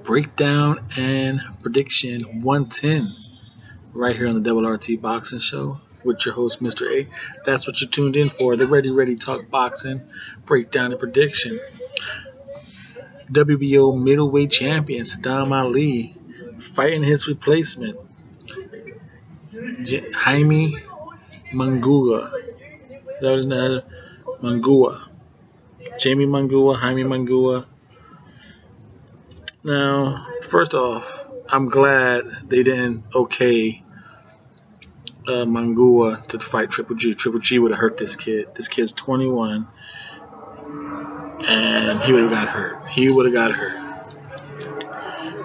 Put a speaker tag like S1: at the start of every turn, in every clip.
S1: Breakdown and prediction 110 right here on the RT Boxing Show with your host, Mr. A. That's what you tuned in for, the Ready Talk Boxing Breakdown and Prediction. WBO middleweight champion Sadam Ali fighting his replacement, Jaime Munguia. That was not Munguia. Jaime Munguia. Now, first off, I'm glad they didn't okay Munguia to fight Triple G. Triple G would have hurt this kid. This kid's 21, and he would have got hurt.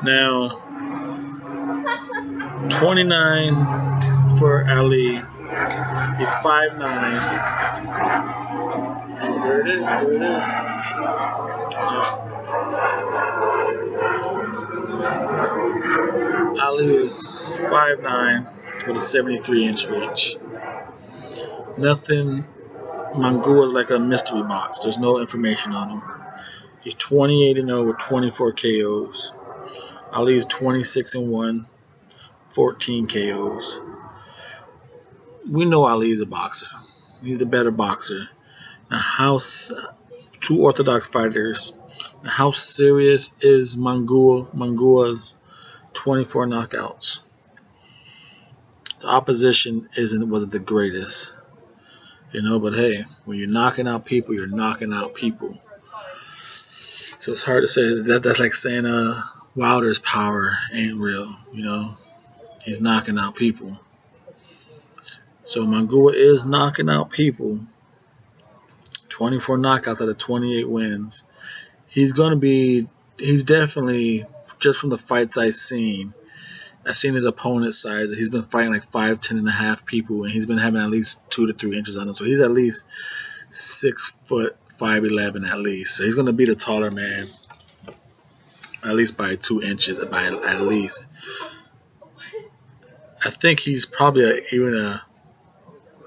S1: Now, 29 for Ali. He's 5'9". There it is. Ali is 5'9" with a 73-inch reach. Nothing. Munguia is like a mystery box. There's no information on him. He's 28-0 with 24 KOs. Ali is 26-1, 14 KOs. We know Ali is a boxer. He's the better boxer. Now, two orthodox fighters. How serious is Munguia's 24 knockouts? The opposition wasn't the greatest, but hey, when you're knocking out people, you're knocking out people. So it's hard to say that's like saying Wilder's power ain't real. He's knocking out people. So Munguia is knocking out people. 24 knockouts out of 28 wins. He's definitely, just from the fights I've seen his opponent's size. He's been fighting like 5'10" and a half people, and he's been having at least 2 to 3 inches on him. So he's at least 6 foot 5'11" at least. So he's going to be the taller man, at least by 2 inches, at least. I think he's probably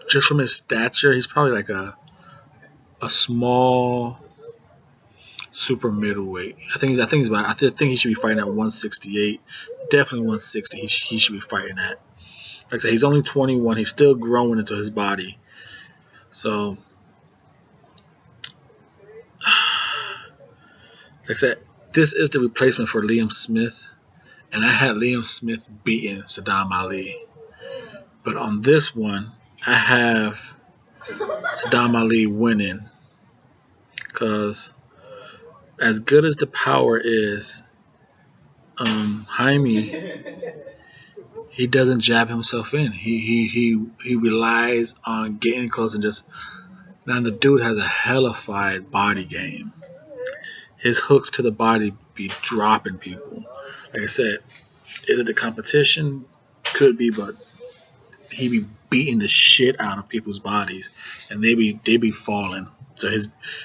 S1: just from his stature, he's probably like a small super middleweight. I think he should be fighting at 168. Definitely 160. He should be fighting at. Like I said, he's only 21. He's still growing into his body. So, like I said, this is the replacement for Liam Smith, and I had Liam Smith beating Sadam Ali. But on this one, I have Sadam Ali winning, because as good as the power is, Jaime, he doesn't jab himself in. He relies on getting close and just. Now the dude has a hellified body game. His hooks to the body be dropping people. Like I said, is it the competition? Could be, but he be beating the shit out of people's bodies, and they be falling. So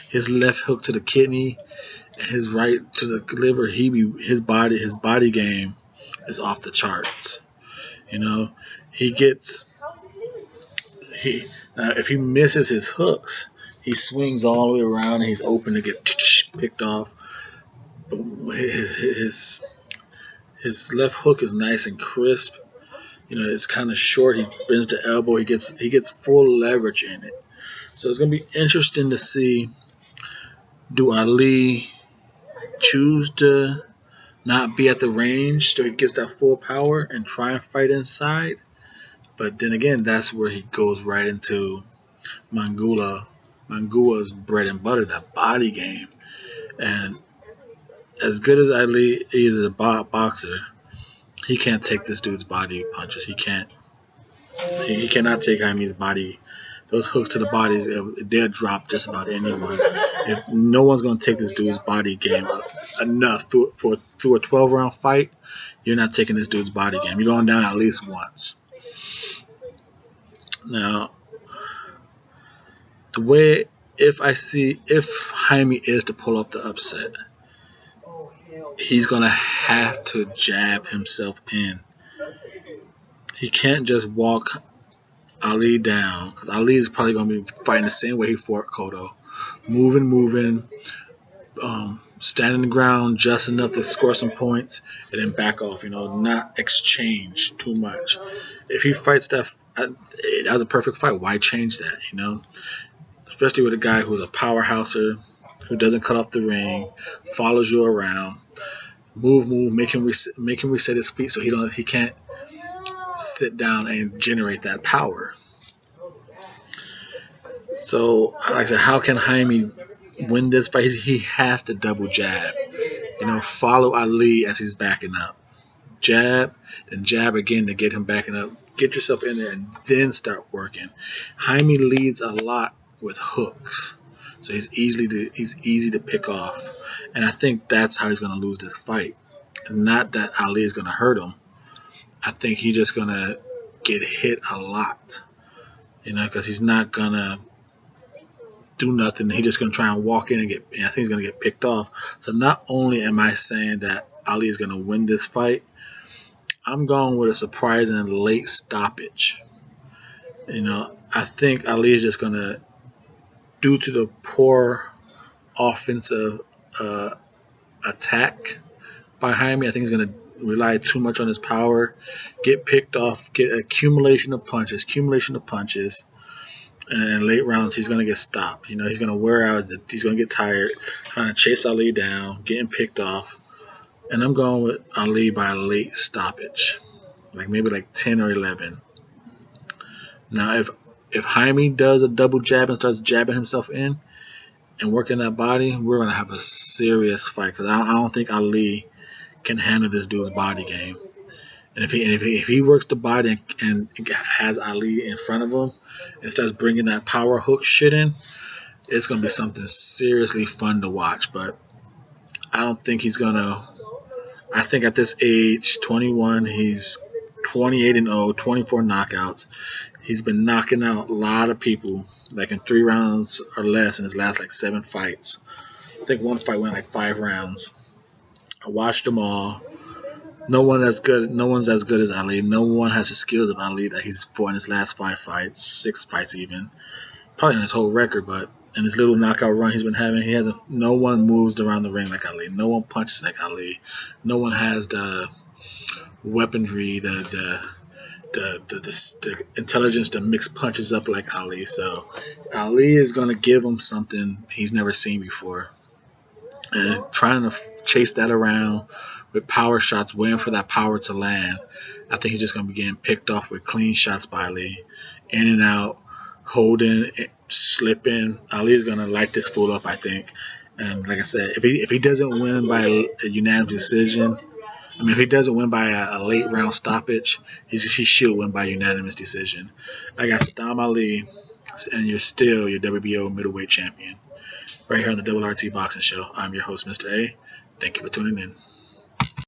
S1: his left hook to the kidney, and his right to the liver, his body game is off the charts. If he misses his hooks, he swings all the way around and he's open to get picked off. But his left hook is nice and crisp. It's kind of short. He bends the elbow. He gets full leverage in it. So it's gonna be interesting to see. Do Ali choose to not be at the range so he gets that full power and try and fight inside? But then again, that's where he goes right into Munguia's bread and butter, that body game. And as good as Ali is as a boxer, he can't take this dude's body punches. He can't. He cannot take Jaime's body. Those hooks to the bodies, they'll drop just about anyone. If no one's going to take this dude's body game enough through a 12-round fight, you're not taking this dude's body game. You're going down at least once. Now, if Jaime is to pull off the upset, he's going to have to jab himself in. He can't just walk Ali down, because Ali is probably going to be fighting the same way he fought Cotto. Moving, stand in the ground just enough to score some points and then back off, not exchange too much. If he fights that was a perfect fight, why change that, especially with a guy who's a powerhouser, who doesn't cut off the ring, follows you around, move, make him reset his feet so he can't sit down and generate that power. So, like I said, how can Jaime win this fight? He has to double jab. Follow Ali as he's backing up. Jab, then jab again to get him backing up. Get yourself in there and then start working. Jaime leads a lot with hooks, so he's easy to pick off. And I think that's how he's going to lose this fight. Not that Ali is going to hurt him. I think he's just going to get hit a lot, because he's not going to do nothing. He's just going to try and walk in and I think he's going to get picked off. So not only am I saying that Ali is going to win this fight, I'm going with a surprising late stoppage. I think Ali is just going to, due to the poor offensive attack by Jaime, I think he's going to rely too much on his power, get picked off, get accumulation of punches, and in late rounds he's going to get stopped. He's going to wear out, he's going to get tired, trying to chase Ali down, getting picked off. And I'm going with Ali by a late stoppage, maybe 10 or 11. Now, if Jaime does a double jab and starts jabbing himself in and working that body, we're going to have a serious fight, because I don't think Ali can handle this dude's body game. And if he works the body and has Ali in front of him and starts bringing that power hook shit in, it's going to be something seriously fun to watch. But I don't think he's going to. I think at this age, 21, he's 28-0, 24 knockouts. He's been knocking out a lot of people, in 3 rounds or less in his last 7 fights. I think one fight went 5 rounds. I watched them all. No one's as good as Ali. No one has the skills of Ali that he's fought in his last 5 fights, 6 fights even. Probably in his whole record, but in his little knockout run he's been having, no one moves around the ring like Ali. No one punches like Ali. No one has the weaponry, the intelligence to mix punches up like Ali. So Ali is going to give him something he's never seen before. And trying to chase that around with power shots, waiting for that power to land, I think he's just going to be getting picked off with clean shots by Ali. In and out, holding, slipping. Ali is going to light this fool up, I think. And like I said, if he doesn't win by a unanimous decision, if he doesn't win by a late round stoppage, he should win by unanimous decision. I got Sadam Ali, and you're still your WBO middleweight champion. Right here on the RT Boxing Show. I'm your host, Mr. A. Thank you for tuning in.